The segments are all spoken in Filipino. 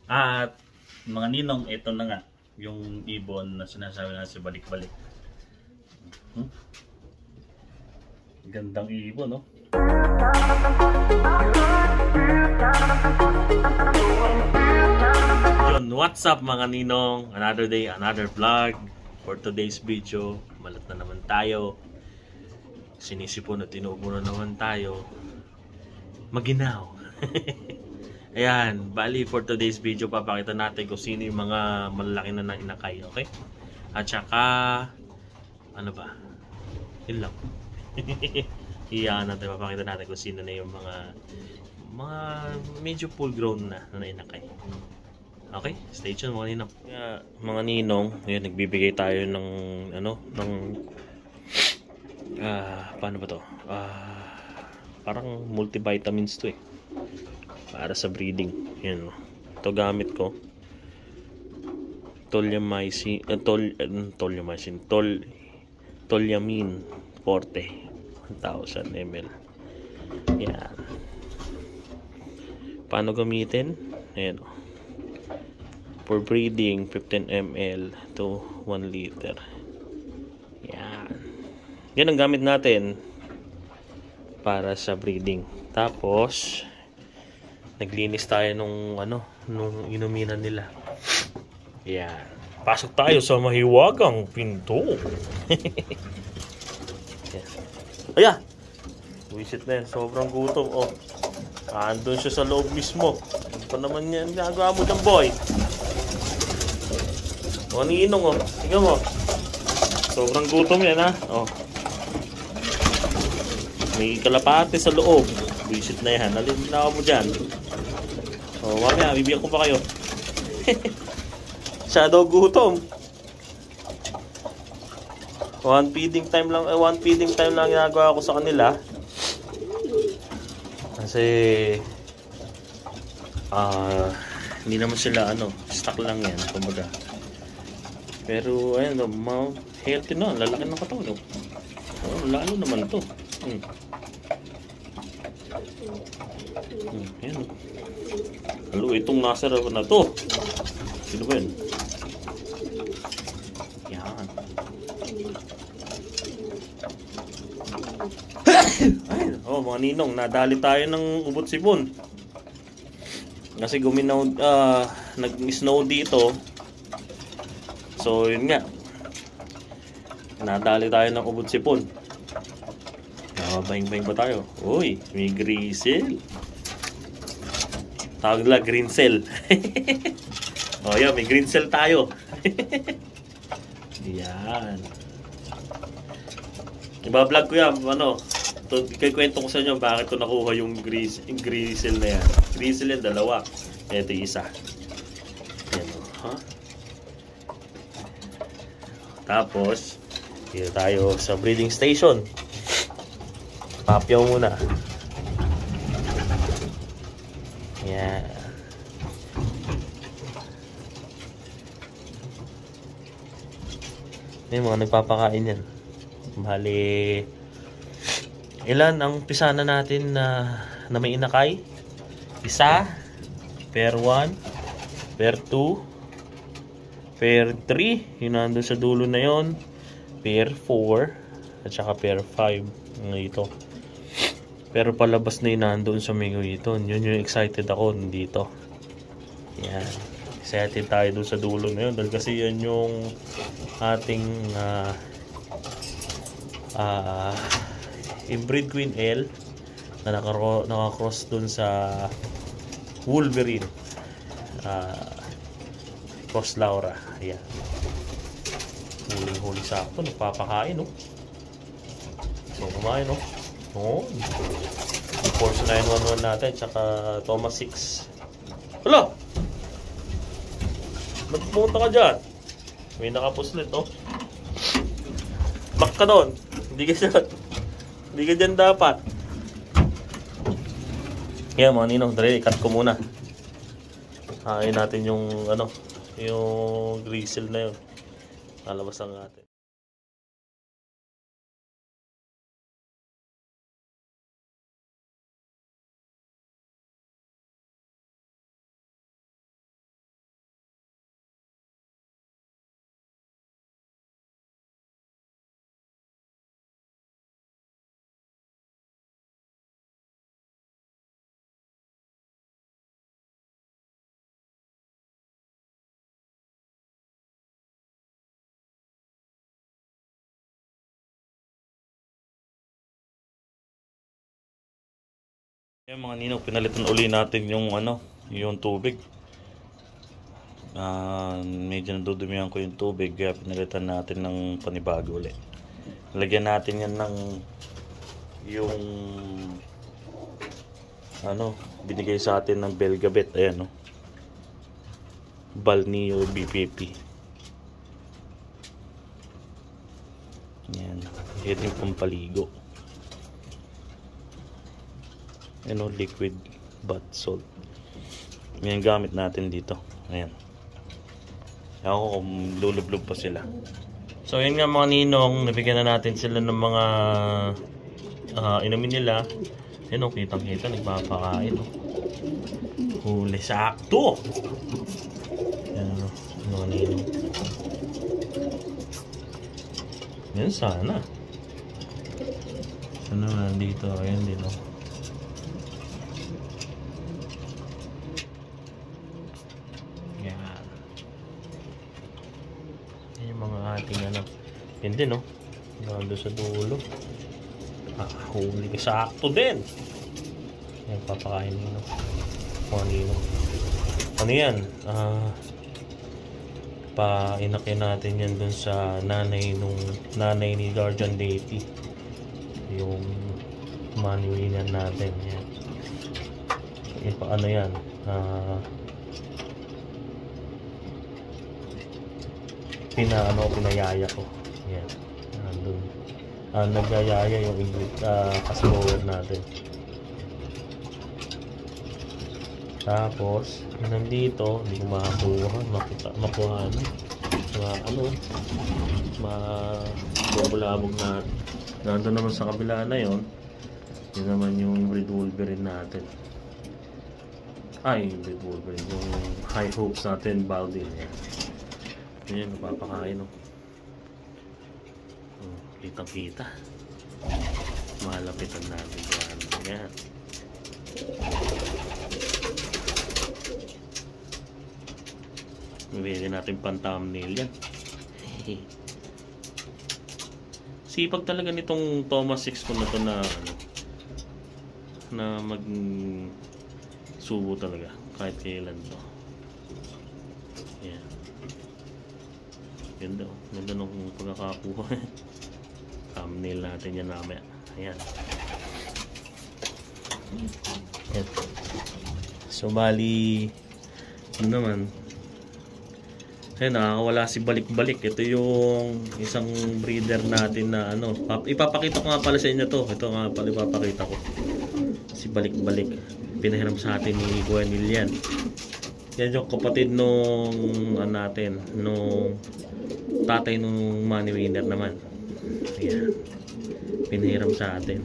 At mga ninong, ito na nga yung ibon na sinasabi na si balik-balik. Hmm? Gandang ibon, no? Yun, what's up mga ninong? Another day, another vlog. For today's video, malat na naman tayo. Sinisipon at tinubo na naman tayo. Maginaw. Ayan, bali for today's video papakita natin kung sino yung mga malalaki na inakay, okay? At saka, ano ba? Yun lang. Iyan natin, papakita natin kung sino na yung mga medyo full grown na inakay. Okay, stay tuned mga ninong. Mga ninong, yun, nagbibigay tayo ng paano ba to? Parang multivitamins to eh. Para sa breeding. Yan. Ito gamit ko. Tolyamin Forte 1000 ml. Yan. Paano gamitin? Ayan. For breeding, 15 ml to 1 liter. Yan. Yan ang gamit natin para sa breeding. Tapos naglinis tayo nung inuminan nila. Yan. Pasok tayo sa mahiwagang pinto. Ayan. Wisit na yan. Sobrang gutom. Oh. Andun siya sa loob mismo. Ito naman yan. Gagawa mo dyan, boy. O, ninong, oh. Tingnan mo. Sobrang gutom yan, ha. Oh. May kalapate sa loob. Wisit na yan. Alin na mo dyan. O, mamaya. Bibigyan ko pa kayo. Shadow gutom. One feeding time lang ginagawa ko sa kanila. Kasi hindi naman sila stock lang yan kumbaga. Pero ayan, healthy na, lalaki ng katawan. Lalo naman to. Ayan. Halo, itong nasa na to. Sino ba yun? Yan. Oh, mga ninong, nadali tayo ng ubot sipon. Kasi nag-snow dito. So, yun nga. Nadali tayo ng ubot sipon. Bang-bang ba tayo? Uy, may grizzle. Tawag nila green cell. Oh, yun, may green cell tayo. Yan. Iba-vlog ko yan, ikikwento ko sa inyo bakit ko nakuha yung grizzle na yan. Grizzle yan, dalawa. Ito isa. Yan, Tapos, dito tayo sa breeding station. Papyaw muna. Yan. Yung mga nagpapakain yan. Bali, ilan ang pisana natin na may inakay? Isa, pair 1, pair 2, pair 3, yung nandun sa dulo na yon, pair 4, at saka pair 5 ito. Pero palabas na yun nandun sa Megoiton. Yun yung excited ako dito. Yan. Excited tayo dun sa dulo na yun. Dahil kasi yan yung ating inbreed Queen L na nakakross dun sa Wolverine. Cross Laura. Ayan. Huli sa ako. Nagpapakain, no? So, kumain, no? Force 911 natin tsaka Thomas 6. Hala! Ba't pumunta ka dyan? May nakapuslit, oh. Back ka doon. Hindi ka dyan dapat. Yan mga ninong, dali, cut ko muna. Hain natin yung yung grizzle na yun. Lalabas ang natin. Ayan mga ninong, pinalitan uli natin yung yung tubig. Medyo nadudumihan ko yung tubig kaya pinalitan natin ng panibago ulit. Lagyan natin yan ng yung binigay sa atin ng Belgabet. Ayan Balneo BPP. Yan, ito yung pampaligo. Liquid bath salt. Yan gamit natin dito. Ayan. Ako kung lulublog pa sila. So yun nga mga ninong, nabigyan na natin sila ng mga inumin nila. Ayan kitang kita, nagpapakain. Huli sakto! Ayan mga ninong. Yan sana. Ano nandito? Ayan din Yan. Yan yung mga ating Yan din nando sa dulo. Huli ka sakto din. Yan papakain nino. Mga ninong. Ano yan? Painakyan natin yan dun sa nanay ni Guardian Deity. Yung money winner natin yan. Yan pinayaya ko yan nandun nagyayaya yung kasbower natin. Tapos nandito hindi ko makuha mabulabog na nandun naman sa kabila na yon. Yun naman yung Red Wolverine natin. Red Wolverine, yung High Hopes natin, Baldwin. Yan, napapakain kitang kita. Malapitan natin yan. Pwede natin pan-thumbnail yan. Sipag talaga nitong Thomas 6 ko na to na mag subo talaga kahit kailan to. Yan. Ganda nung pagkakakuha. Thumbnail natin yan mamaya. Ayan. Yan. So bali naman ayun, nakakawala si Balik-Balik. Ito yung isang breeder natin na ipapakita ko nga pala sa inyo to. Ito nga pala ipapakita ko. Si Balik-Balik. Pinahiram sa atin ni Guanil yan. Yan yung kapatid nung nung tatay nung money winner naman. Ayan. Pinahiram sa atin.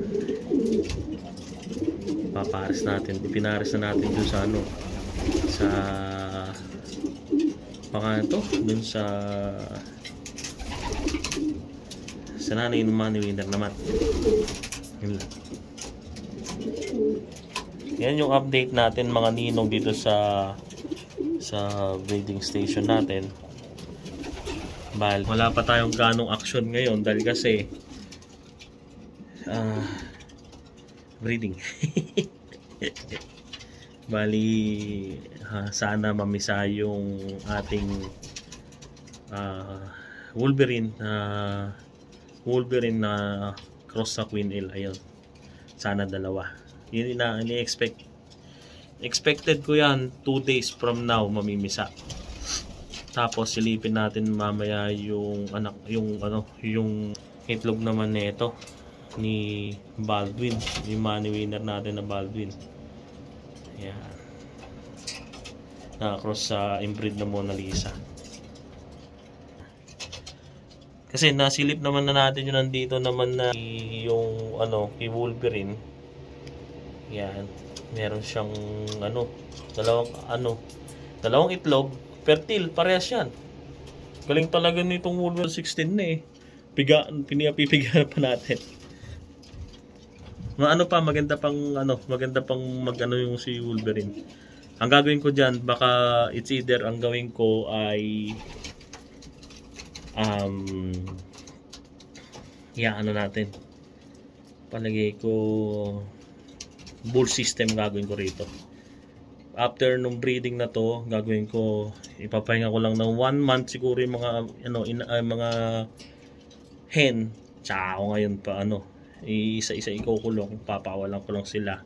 Papares natin. Pinares na natin dun sa dun sa nanay ng money winner naman. Yan yung update natin mga ninong dito sa breeding station natin. Wala pa tayong ganong action ngayon dahil kasi breeding. Sana mamisa yung ating Wolverine na cross sa Queen Ale. Ayun. Sana dalawa. Yun expected ko yan 2 days from now mamimisa. Tapos silipin natin mamaya yung itlog naman nito ni Baldwin, yung money winner natin na Baldwin. Ayan. Nakakross sa inbreed na Mona Lisa. Kasi nasilip naman na natin yung nandito naman na yung kay Wolverine. Yan. Meron siyang dalawang itlog, fertile, parehas yan. Galing talaga nitong Wolverine 16 na pinipipiga pa natin. Maganda pang yung si Wolverine. Ang gagawin ko diyan, baka it's either ang gawin ko ay natin. Palagay ko bull system gagawin ko rito. After nung breeding na to, gagawin ko, ipapahinga ko lang ng 1 month siguro yung mga mga hen. Tsaka ako ngayon pa isa-isa ikukulong, papawalan ko lang sila.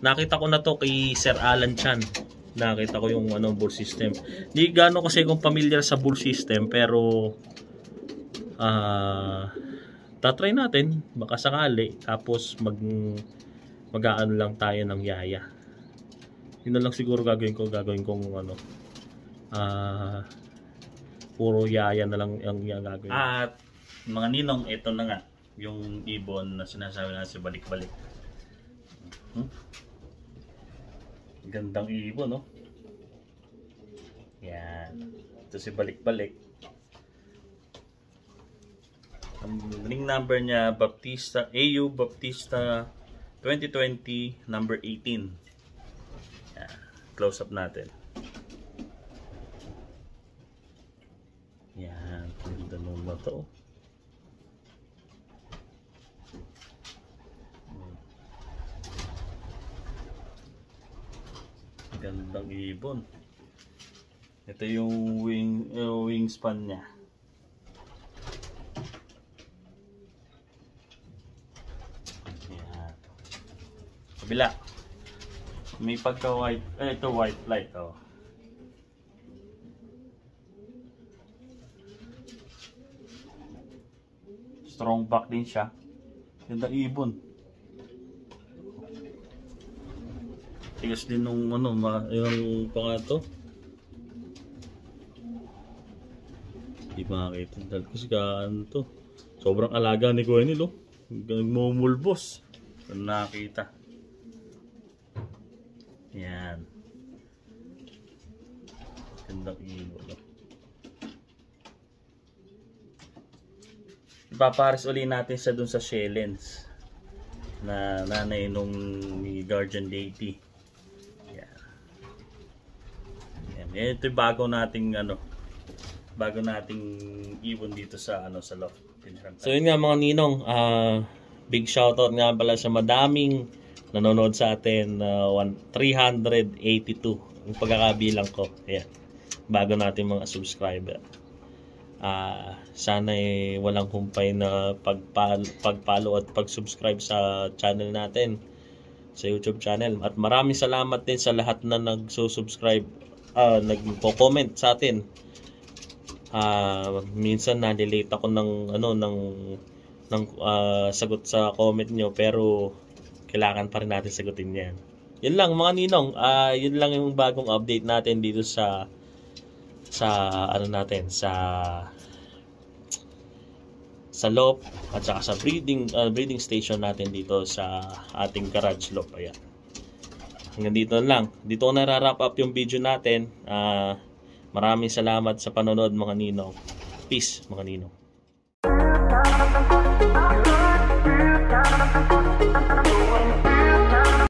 Nakita ko na to kay Sir Alan Chan. Nakita ko yung bull system. Di gaano kasi kung familiar sa bull system, pero tatry natin baka sakali, tapos mag-aano lang tayo ng yaya. Yun na lang siguro gagawin kong puro yaya na lang ang gagawin. At mga ninong, ito na nga yung ibon na sinasabi na si balik-balik. Gandang ibon, no? Yan. Ito si balik-balik. Ang ring number niya, Baptista, AU Baptista 2020, number 18. Yan. Close up natin. Yan. Ganda nung bato. Gandang ibon. Ito yung wingspan niya. Yan. Kabila. May pagka white, ito white light, oh. Strong back din siya. Gandang ibon. Tigas din nung yung pangato. Di makakita dahil kasi to. Sobrang alaga ni Kuya Nilo. Nagmumulbos. Nakita. Yan. Gandang ibon. Ipapares uli natin sa dun sa Shellens na nanay nung ni Guardian Deity. Ito yung bago nating ibon dito sa sa loft. So yun nga mga ninong, big shoutout nga pala sa madaming nanonood sa atin, 382 yung pagkakabilang ko. Ayan. Bago natin mga subscriber. Sana walang humpay na pag-follow at pag-subscribe sa channel natin, sa YouTube channel. At maraming salamat din sa lahat na nagsusubscribe, nagko-comment sa atin. Minsan na-delete ako ng sagot sa comment nyo, pero kailangan pa rin natin sagutin yan. Yun lang mga ninong, yun lang yung bagong update natin dito sa loft at saka sa breeding station natin dito sa ating garage loft. Ayan. Hanggang dito lang. Dito ko na-wrap up yung video natin. Maraming salamat sa panonood mga ninong. Peace mga ninong.